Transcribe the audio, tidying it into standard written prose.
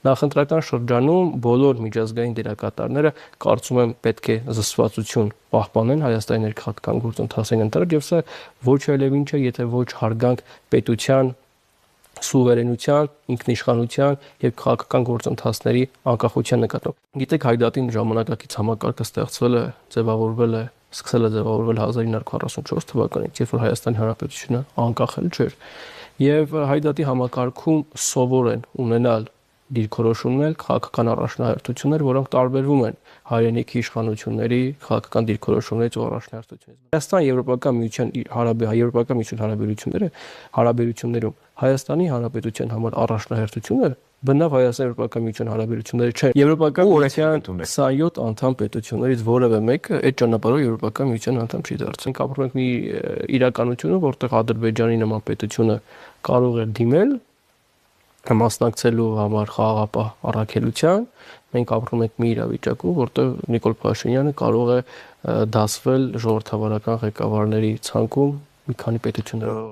Նախընտրական շրջանում բոլոր միջազգային դերակատարները կարծում եմ պետք է զսպվածություն պահպանեն Հայաստանի ներքաղաքական գործընթացին ընտրել եւ սա ոչ այլևին չէ, եթե ոչ հարգանք պետության սուվերենության, ինքնիշխանության եւ քաղաքական գործընթացների անկախության նկատմամբ։ Գիտեք, Հայդատին ժամանակակից համակարգը ստեղծվել է, ձևավորվել է, սկսել է ձևավորվել 1944 թվականից, երբ որ Հայաստանի Հանրապետությունը անկախ էլ չէր։ Եվ Հայդատի համակարգում սովոր են ունենալ դիրքորոշումներ, քաղաքական առաջնահերթություններ, որոնք տարբերվում են հայրենիքի իշխանությունների քաղաքական դիրքորոշումներից ու առաջնահերթություններից։ Հայաստան-Եվրոպական միության Եվրոպական միության հարաբերություններում Հայաստանի Հանրապետության համար առաջնահերթությունը բնավ Հայաստան-Եվրոպական միության հարաբերությունները չէ։ Եվրոպական միության 27 անդամ պետություններից որևէ մեկը այդ ճանապարհով Եվրոպական միության անդամ չի դարձել։ Մենք ապրում ենք մի իրականությունում, որտեղ Ադրբեջանի նման պետությունը կարող է դիմել մասնակցելու համար խաղաղապահ առաքելության, մենք ապրում ենք մի իրավիճակում, որտեղ Նիկոլ Փաշինյանը կարող է դասվել ժողովրդավարական ղեկավարների ցանկում մի քանի պետություններով։